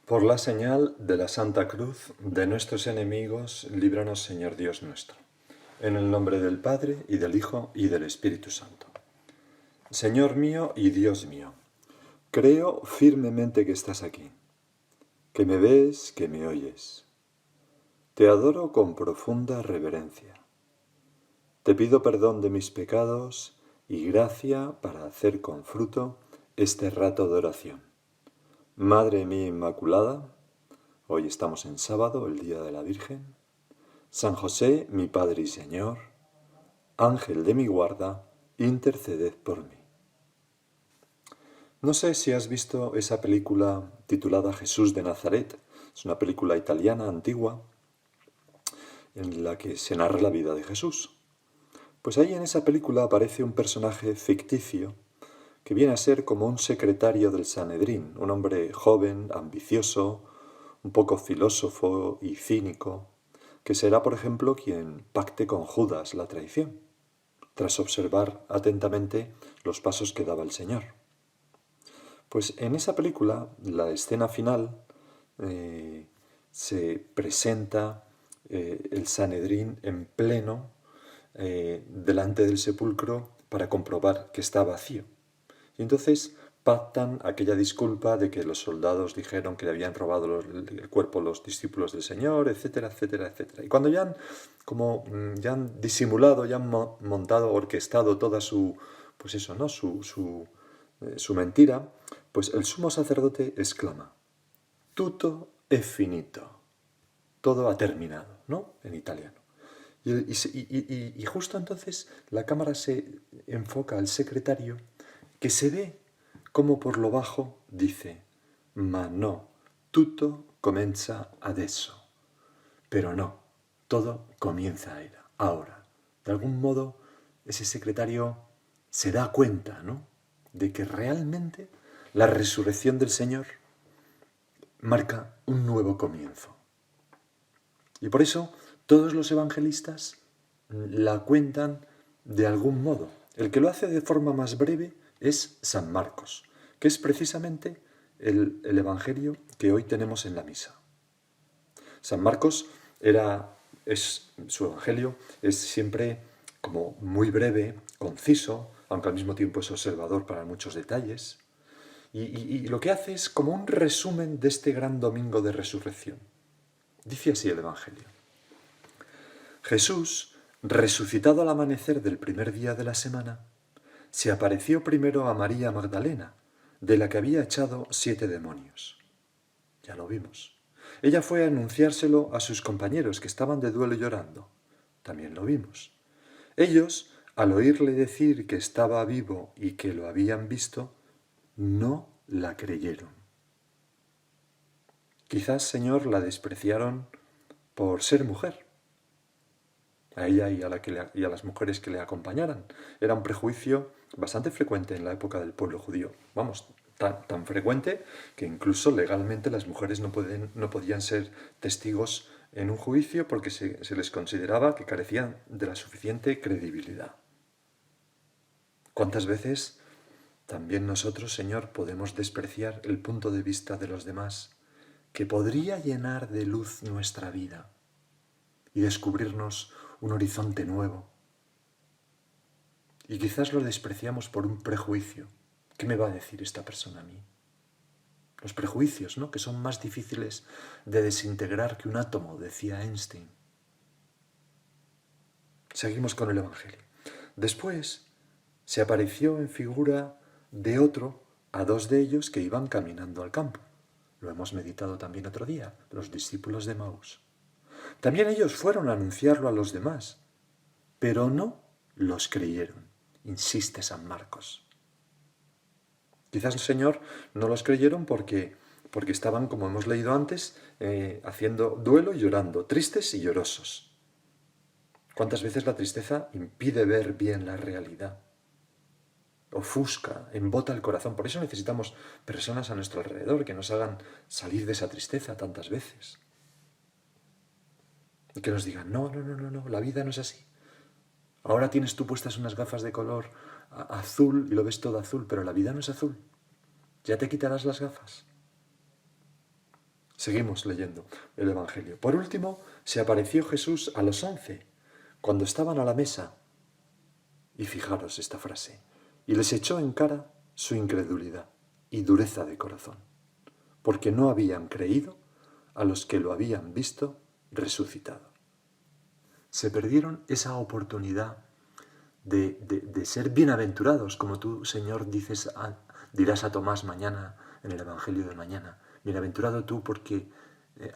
Por la señal de la Santa Cruz de nuestros enemigos, líbranos, Señor Dios nuestro. En el nombre del Padre, y del Hijo, y del Espíritu Santo. Señor mío y Dios mío, creo firmemente que estás aquí, que me ves, que me oyes. Te adoro con profunda reverencia. Te pido perdón de mis pecados y gracia para hacer con fruto este rato de oración. Madre mía Inmaculada, hoy estamos en sábado, el Día de la Virgen. San José, mi Padre y Señor, Ángel de mi guarda, interceded por mí. No sé si has visto esa película titulada Jesús de Nazaret. Es una película italiana antigua en la que se narra la vida de Jesús. Pues ahí en esa película aparece un personaje ficticio que viene a ser como un secretario del Sanedrín, un hombre joven, ambicioso, un poco filósofo y cínico, que será, por ejemplo, quien pacte con Judas la traición, tras observar atentamente los pasos que daba el Señor. Pues en esa película, la escena final, se presenta el Sanedrín en pleno delante del sepulcro para comprobar que está vacío. Y entonces pactan aquella disculpa de que los soldados dijeron que le habían robado el cuerpo los discípulos del Señor, etcétera, etcétera, etcétera. Y cuando ya han disimulado, ya han montado, orquestado toda su, pues eso, ¿no? Su mentira, pues el sumo sacerdote exclama: Tutto è finito. Todo ha terminado, ¿no? En italiano. Y justo entonces la cámara se enfoca al secretario, que se ve como por lo bajo dice: Ma no, tutto comienza adesso. Pero no, todo comienza ahora. De algún modo, ese secretario se da cuenta, ¿no?, de que realmente la resurrección del Señor marca un nuevo comienzo. Y por eso todos los evangelistas la cuentan de algún modo. El que lo hace de forma más breve es San Marcos, que es precisamente el evangelio que hoy tenemos en la misa. San Marcos su evangelio es siempre como muy breve, conciso, aunque al mismo tiempo es observador para muchos detalles. Y lo que hace es como un resumen de este gran domingo de resurrección. Dice así el evangelio: Jesús, resucitado al amanecer del primer día de la semana, se apareció primero a María Magdalena, de la que había echado 7 demonios. Ya lo vimos. Ella fue a anunciárselo a sus compañeros que estaban de duelo llorando. También lo vimos. Ellos, al oírle decir que estaba vivo y que lo habían visto, no la creyeron. Quizás, Señor, la despreciaron por ser mujer. A ella y a las mujeres que le acompañaran. Era un prejuicio bastante frecuente en la época del pueblo judío. Vamos, tan frecuente que incluso legalmente las mujeres no podían ser testigos en un juicio porque se les consideraba que carecían de la suficiente credibilidad. ¿Cuántas veces también nosotros, Señor, podemos despreciar el punto de vista de los demás, que podría llenar de luz nuestra vida y descubrirnos un horizonte nuevo? Y quizás lo despreciamos por un prejuicio. ¿Qué me va a decir esta persona a mí? Los prejuicios, ¿no?, que son más difíciles de desintegrar que un átomo, decía Einstein. Seguimos con el Evangelio. Después se apareció en figura de otro a 2 de ellos que iban caminando al campo. Lo hemos meditado también otro día, los discípulos de Emaús. También ellos fueron a anunciarlo a los demás, pero no los creyeron, insiste San Marcos. Quizás, Señor, no los creyeron porque estaban, como hemos leído antes, haciendo duelo y llorando, tristes y llorosos. ¿Cuántas veces la tristeza impide ver bien la realidad? Ofusca, embota el corazón. Por eso necesitamos personas a nuestro alrededor que nos hagan salir de esa tristeza tantas veces. Y que nos digan: no, la vida no es así. Ahora tienes tú puestas unas gafas de color azul y lo ves todo azul, pero la vida no es azul. Ya te quitarás las gafas. Seguimos leyendo el Evangelio. Por último, se apareció Jesús a los 11, cuando estaban a la mesa. Y fijaros esta frase. Y les echó en cara su incredulidad y dureza de corazón, porque no habían creído a los que lo habían visto resucitado. Se perdieron esa oportunidad de ser bienaventurados, como tú, Señor, dirás a Tomás mañana en el Evangelio de mañana. Bienaventurado tú porque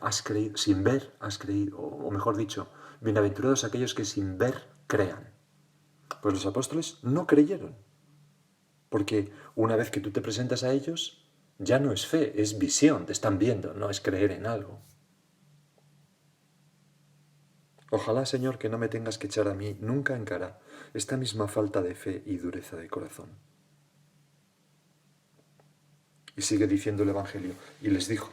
has creído, sin ver has creído, o mejor dicho, bienaventurados aquellos que sin ver crean. Pues los apóstoles no creyeron, porque una vez que tú te presentas a ellos, ya no es fe, es visión, te están viendo, no es creer en algo. Ojalá, Señor, que no me tengas que echar a mí nunca en cara esta misma falta de fe y dureza de corazón. Y sigue diciendo el Evangelio, y les dijo,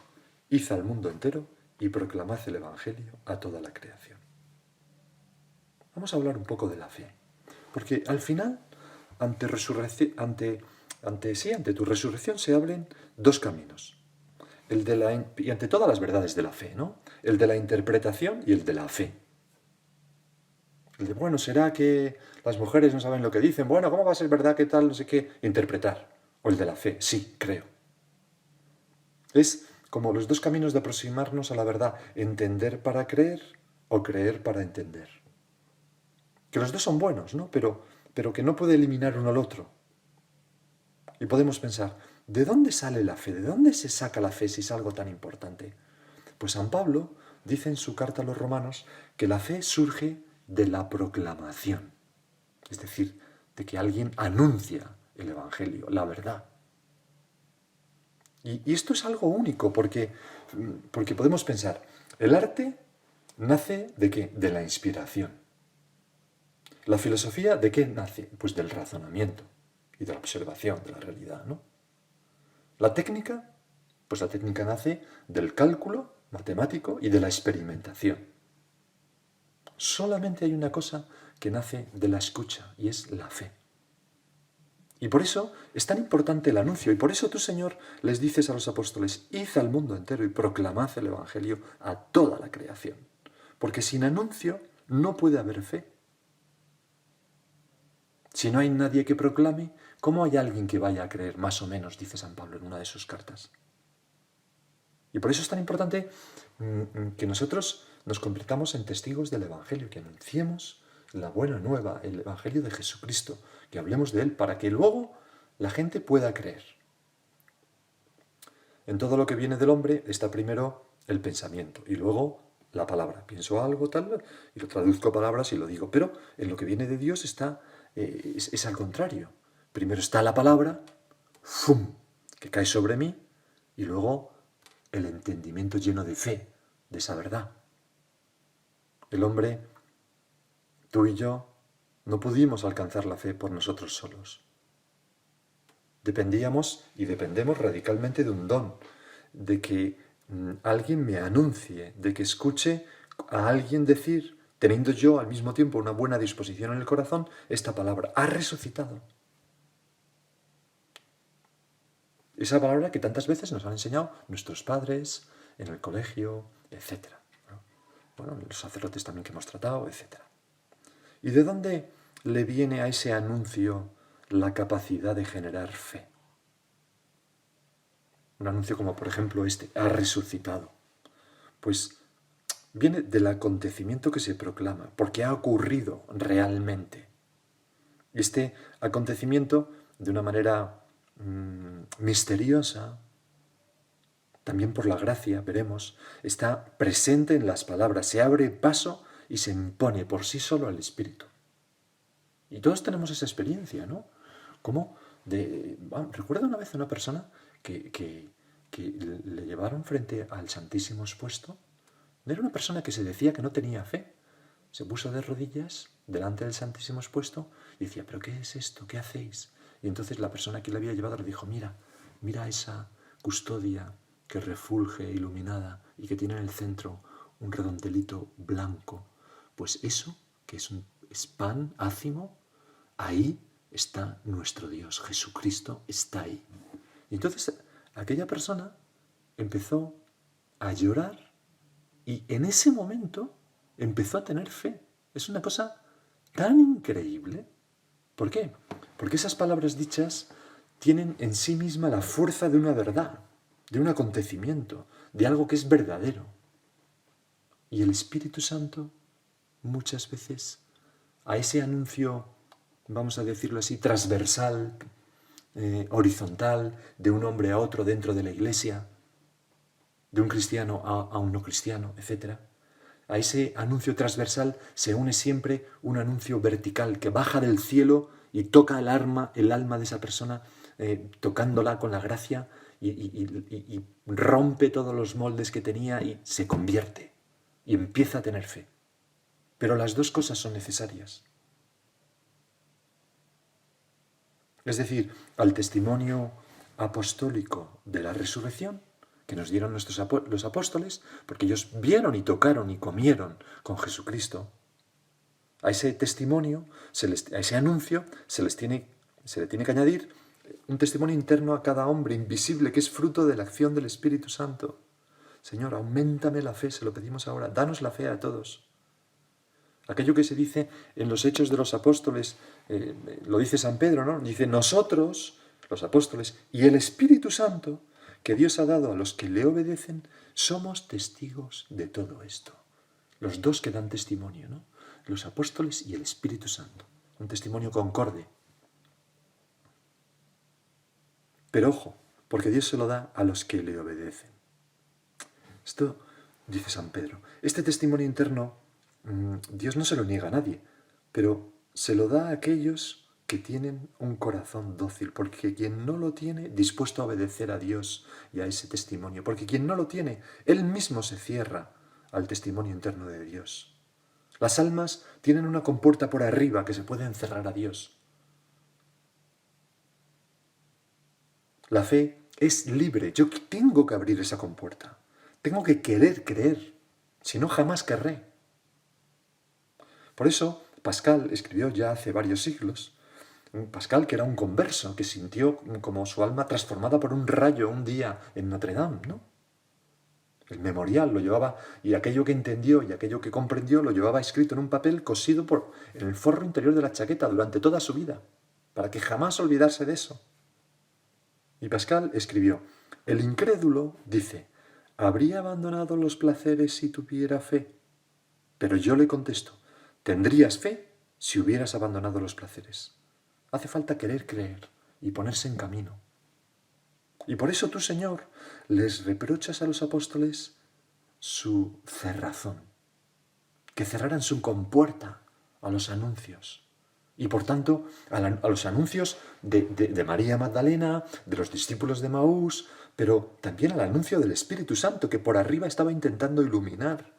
id al mundo entero y proclamad el Evangelio a toda la creación. Vamos a hablar un poco de la fe, porque al final, ante tu resurrección se abren dos caminos. Y ante todas las verdades de la fe, ¿no? El de la interpretación y el de la fe. El de, bueno, ¿será que las mujeres no saben lo que dicen? Bueno, ¿cómo va a ser verdad que tal, no sé qué? Interpretar. O el de la fe, sí, creo. Es como los dos caminos de aproximarnos a la verdad. Entender para creer o creer para entender. Que los dos son buenos, ¿no? Pero que no puede eliminar uno al otro. Y podemos pensar, ¿de dónde sale la fe? ¿De dónde se saca la fe si es algo tan importante? Pues San Pablo dice en su carta a los romanos que la fe surge de la proclamación. Es decir, de que alguien anuncia el Evangelio, la verdad. Y esto es algo único porque podemos pensar, el arte nace ¿de qué? De la inspiración. La filosofía, ¿de qué nace? Pues del razonamiento y de la observación de la realidad, ¿no? La técnica, pues la técnica nace del cálculo matemático y de la experimentación. Solamente hay una cosa que nace de la escucha y es la fe. Y por eso es tan importante el anuncio. Y por eso tú, Señor, les dices a los apóstoles, id al mundo entero y proclamad el Evangelio a toda la creación. Porque sin anuncio no puede haber fe. Si no hay nadie que proclame, ¿cómo hay alguien que vaya a creer? Más o menos, dice San Pablo en una de sus cartas. Y por eso es tan importante que nosotros nos convirtamos en testigos del Evangelio, que anunciemos la buena nueva, el Evangelio de Jesucristo, que hablemos de él para que luego la gente pueda creer. En todo lo que viene del hombre está primero el pensamiento y luego la palabra. Pienso algo tal y lo traduzco a palabras y lo digo, pero en lo que viene de Dios es al contrario. Primero está la palabra, ¡fum!, que cae sobre mí y luego el entendimiento lleno de fe, de esa verdad. El hombre, tú y yo, no pudimos alcanzar la fe por nosotros solos. Dependíamos y dependemos radicalmente de un don, de que alguien me anuncie, de que escuche a alguien decir, teniendo yo al mismo tiempo una buena disposición en el corazón, esta palabra, ha resucitado. Esa palabra que tantas veces nos han enseñado nuestros padres, en el colegio, etc. Bueno, los sacerdotes también que hemos tratado, etc. ¿Y de dónde le viene a ese anuncio la capacidad de generar fe? Un anuncio como, por ejemplo, este, ha resucitado. Pues viene del acontecimiento que se proclama, porque ha ocurrido realmente. Y este acontecimiento, de una manera misteriosa, también por la gracia, veremos, está presente en las palabras, se abre paso y se impone por sí solo al Espíritu. Y todos tenemos esa experiencia, ¿no? Recuerdo una vez a una persona que le llevaron frente al Santísimo expuesto. Era una persona que se decía que no tenía fe. Se puso de rodillas delante del Santísimo expuesto y decía, ¿pero qué es esto? ¿Qué hacéis? Y entonces la persona que le había llevado le dijo, mira esa custodia que refulge iluminada y que tiene en el centro un redondelito blanco. Pues eso, que es pan ácimo, ahí está nuestro Dios, Jesucristo está ahí. Y entonces aquella persona empezó a llorar y en ese momento empezó a tener fe. Es una cosa tan increíble. ¿Por qué? Porque esas palabras dichas tienen en sí misma la fuerza de una verdad, de un acontecimiento, de algo que es verdadero. Y el Espíritu Santo muchas veces a ese anuncio, vamos a decirlo así, transversal, horizontal, de un hombre a otro dentro de la iglesia, de un cristiano a un no cristiano, etc. A ese anuncio transversal se une siempre un anuncio vertical que baja del cielo y toca el alma de esa persona, tocándola con la gracia y rompe todos los moldes que tenía y se convierte y empieza a tener fe. Pero las dos cosas son necesarias. Es decir, al testimonio apostólico de la resurrección que nos dieron los apóstoles, porque ellos vieron y tocaron y comieron con Jesucristo, a ese testimonio, a ese anuncio, se le tiene que añadir un testimonio interno a cada hombre, invisible, que es fruto de la acción del Espíritu Santo. Señor, auméntame la fe, se lo pedimos ahora, danos la fe a todos. Aquello que se dice en los Hechos de los Apóstoles, lo dice San Pedro, ¿no? Dice, nosotros, los apóstoles, y el Espíritu Santo, que Dios ha dado a los que le obedecen, somos testigos de todo esto. Los dos que dan testimonio, ¿no? Los apóstoles y el Espíritu Santo. Un testimonio concorde. Pero ojo, porque Dios se lo da a los que le obedecen. Esto, dice San Pedro, este testimonio interno, Dios no se lo niega a nadie, pero se lo da a aquellos que tienen un corazón dócil, porque quien no lo tiene, dispuesto a obedecer a Dios y a ese testimonio, porque quien no lo tiene, él mismo se cierra al testimonio interno de Dios. Las almas tienen una compuerta por arriba que se puede encerrar a Dios. La fe es libre, yo tengo que abrir esa compuerta, tengo que querer creer, si no jamás querré. Por eso Pascal escribió ya hace varios siglos, Pascal que era un converso, que sintió como su alma transformada por un rayo un día en Notre Dame, ¿no? El memorial lo llevaba, y aquello que entendió y aquello que comprendió lo llevaba escrito en un papel cosido en el forro interior de la chaqueta durante toda su vida, para que jamás olvidase de eso. Y Pascal escribió, el incrédulo, dice, ¿habría abandonado los placeres si tuviera fe? Pero yo le contesto, tendrías fe si hubieras abandonado los placeres. Hace falta querer creer y ponerse en camino. Y por eso tú, Señor, les reprochas a los apóstoles su cerrazón, que cerraran su compuerta a los anuncios. Y por tanto, a los anuncios de María Magdalena, de los discípulos de Maús, pero también al anuncio del Espíritu Santo, que por arriba estaba intentando iluminar.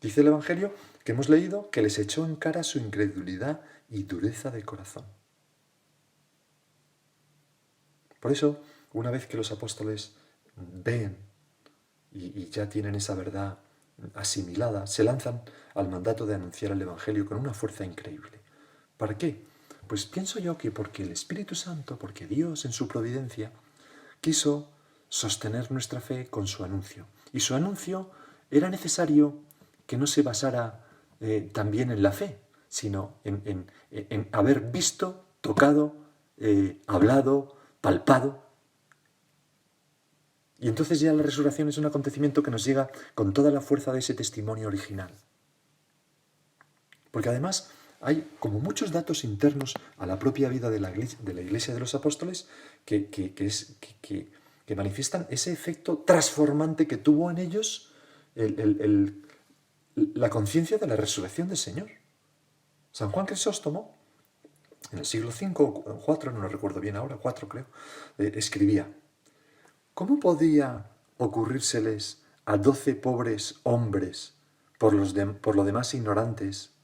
Dice el Evangelio que hemos leído que les echó en cara su incredulidad y dureza de corazón. Por eso, una vez que los apóstoles ven y ya tienen esa verdad asimilada, se lanzan al mandato de anunciar el Evangelio con una fuerza increíble. ¿Para qué? Pues pienso yo que porque el Espíritu Santo, porque Dios en su providencia, quiso sostener nuestra fe con su anuncio. Y su anuncio era necesario que no se basara también en la fe, sino en haber visto, tocado, hablado, palpado. Y entonces ya la resurrección es un acontecimiento que nos llega con toda la fuerza de ese testimonio original. Porque además hay como muchos datos internos a la propia vida de la Iglesia de los Apóstoles que manifiestan ese efecto transformante que tuvo en ellos la conciencia de la resurrección del Señor. San Juan Crisóstomo, en el siglo V o IV, no lo recuerdo bien ahora, IV creo, escribía, ¿cómo podía ocurrírseles a 12 pobres hombres, por lo demás ignorantes,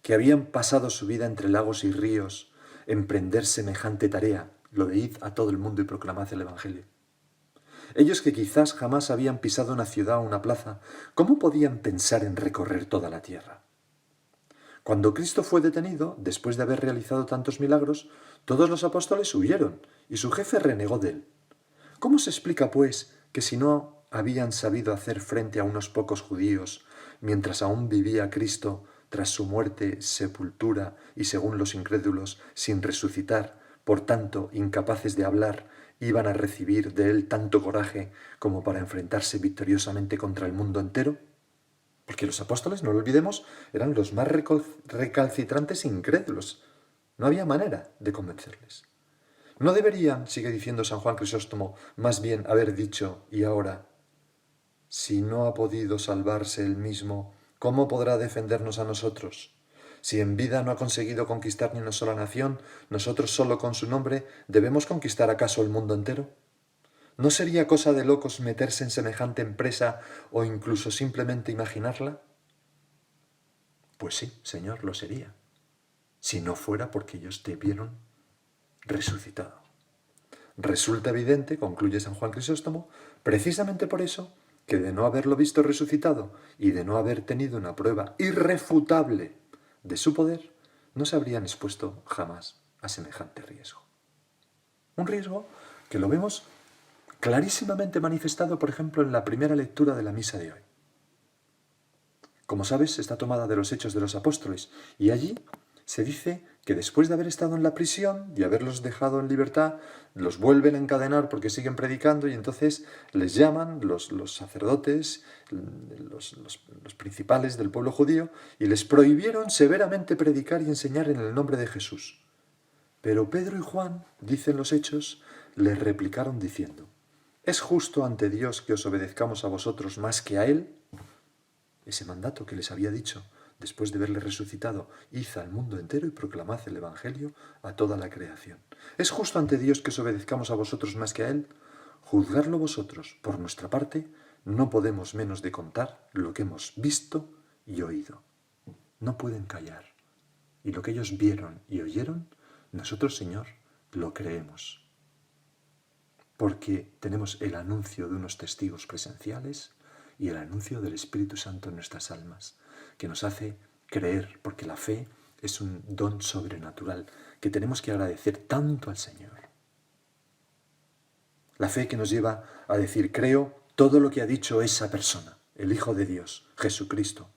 que habían pasado su vida entre lagos y ríos, emprender semejante tarea, lo de id a todo el mundo y proclamad el Evangelio? Ellos que quizás jamás habían pisado una ciudad o una plaza, ¿cómo podían pensar en recorrer toda la tierra? Cuando Cristo fue detenido, después de haber realizado tantos milagros, todos los apóstoles huyeron y su jefe renegó de él. ¿Cómo se explica, pues, que si no habían sabido hacer frente a unos pocos judíos mientras aún vivía Cristo tras su muerte, sepultura y, según los incrédulos, sin resucitar, por tanto, incapaces de hablar, iban a recibir de él tanto coraje como para enfrentarse victoriosamente contra el mundo entero? Porque los apóstoles, no lo olvidemos, eran los más recalcitrantes e incrédulos. No había manera de convencerles. ¿No deberían, sigue diciendo San Juan Crisóstomo, más bien haber dicho, y ahora, si no ha podido salvarse él mismo, ¿cómo podrá defendernos a nosotros? Si en vida no ha conseguido conquistar ni una sola nación, nosotros solo con su nombre, ¿debemos conquistar acaso el mundo entero? ¿No sería cosa de locos meterse en semejante empresa o incluso simplemente imaginarla? Pues sí, Señor, lo sería, si no fuera porque ellos te vieron resucitado. Resulta evidente, concluye San Juan Crisóstomo, precisamente por eso, que de no haberlo visto resucitado y de no haber tenido una prueba irrefutable de su poder, no se habrían expuesto jamás a semejante riesgo. Un riesgo que lo vemos clarísimamente manifestado, por ejemplo, en la primera lectura de la misa de hoy. Como sabes, está tomada de los Hechos de los Apóstoles, y allí se dice que después de haber estado en la prisión y haberlos dejado en libertad, los vuelven a encadenar porque siguen predicando, y entonces les llaman los sacerdotes, los principales del pueblo judío, y les prohibieron severamente predicar y enseñar en el nombre de Jesús. Pero Pedro y Juan, dicen los Hechos, les replicaron diciendo: ¿es justo ante Dios que os obedezcamos a vosotros más que a Él? Ese mandato que les había dicho, después de verle resucitado, id al mundo entero y proclamad el Evangelio a toda la creación. ¿Es justo ante Dios que os obedezcamos a vosotros más que a Él? Juzgadlo vosotros. Por nuestra parte, no podemos menos de contar lo que hemos visto y oído. No pueden callar. Y lo que ellos vieron y oyeron, nosotros, Señor, lo creemos. Porque tenemos el anuncio de unos testigos presenciales y el anuncio del Espíritu Santo en nuestras almas, que nos hace creer, porque la fe es un don sobrenatural que tenemos que agradecer tanto al Señor. La fe que nos lleva a decir: creo todo lo que ha dicho esa persona, el Hijo de Dios, Jesucristo.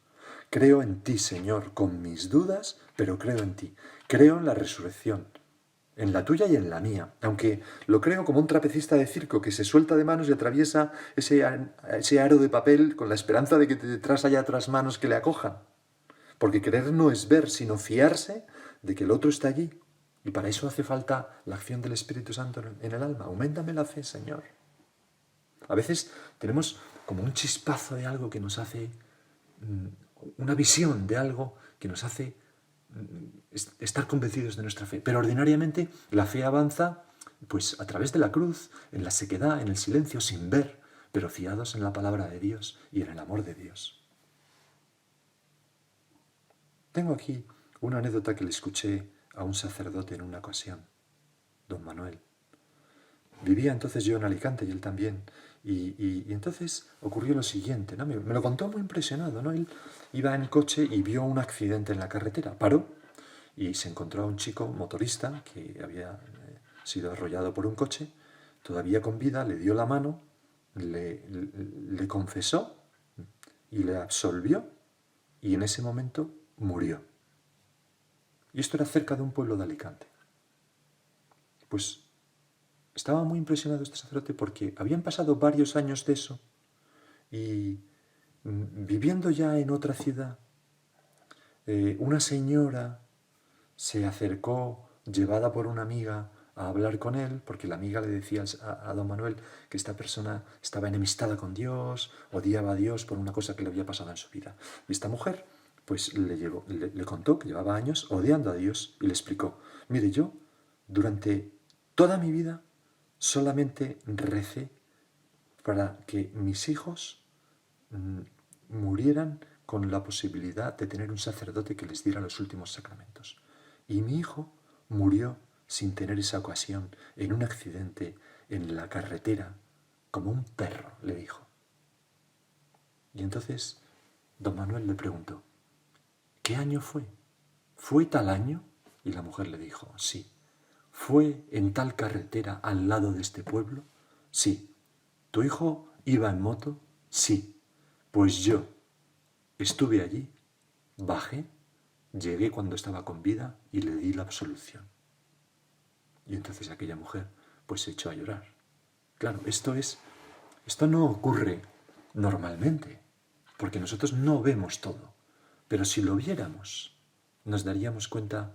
Creo en ti, Señor, con mis dudas, pero creo en ti. Creo en la resurrección, en la tuya y en la mía, aunque lo creo como un trapecista de circo que se suelta de manos y atraviesa ese aro de papel con la esperanza de que detrás haya otras manos que le acojan. Porque creer no es ver, sino fiarse de que el otro está allí. Y para eso hace falta la acción del Espíritu Santo en el alma. Auméntame la fe, Señor. A veces tenemos como un chispazo de algo que nos hace, una visión de algo que nos hace estar convencidos de nuestra fe. Pero ordinariamente la fe avanza pues a través de la cruz, en la sequedad, en el silencio, sin ver, pero fiados en la palabra de Dios y en el amor de Dios. Tengo aquí una anécdota que le escuché a un sacerdote en una ocasión, don Manuel. Vivía entonces yo en Alicante y él también. Y entonces ocurrió lo siguiente, ¿no? Me lo contó muy impresionado, ¿no? Él iba en coche y vio un accidente en la carretera. Paró y se encontró a un chico motorista que había sido arrollado por un coche, todavía con vida, le dio la mano, le confesó y le absolvió, y en ese momento murió. Y esto era cerca de un pueblo de Alicante. Pues estaba muy impresionado este sacerdote porque habían pasado varios años de eso, y viviendo ya en otra ciudad, una señora se acercó, llevada por una amiga, a hablar con él, porque la amiga le decía a don Manuel que esta persona estaba enemistada con Dios, odiaba a Dios por una cosa que le había pasado en su vida. Y esta mujer pues le contó que llevaba años odiando a Dios y le explicó: mire, yo durante toda mi vida solamente recé para que mis hijos murieran con la posibilidad de tener un sacerdote que les diera los últimos sacramentos. Y mi hijo murió sin tener esa ocasión, en un accidente en la carretera, como un perro, le dijo. Y entonces don Manuel le preguntó: ¿qué año fue? ¿Fue tal año? Y la mujer le dijo: sí. ¿Fue en tal carretera al lado de este pueblo? Sí. ¿Tu hijo ¿Iba en moto? Sí. Pues yo estuve allí, bajé, llegué cuando estaba con vida y le di la absolución. Y entonces aquella mujer pues se echó a llorar. Claro, esto no ocurre normalmente, porque nosotros no vemos todo. Pero si lo viéramos, nos daríamos cuenta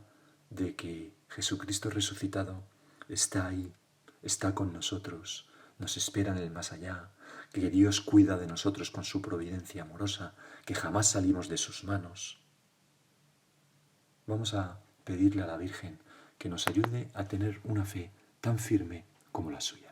de que Jesucristo resucitado está ahí, está con nosotros, nos espera en el más allá, que Dios cuida de nosotros con su providencia amorosa, que jamás salimos de sus manos. Vamos a pedirle a la Virgen que nos ayude a tener una fe tan firme como la suya.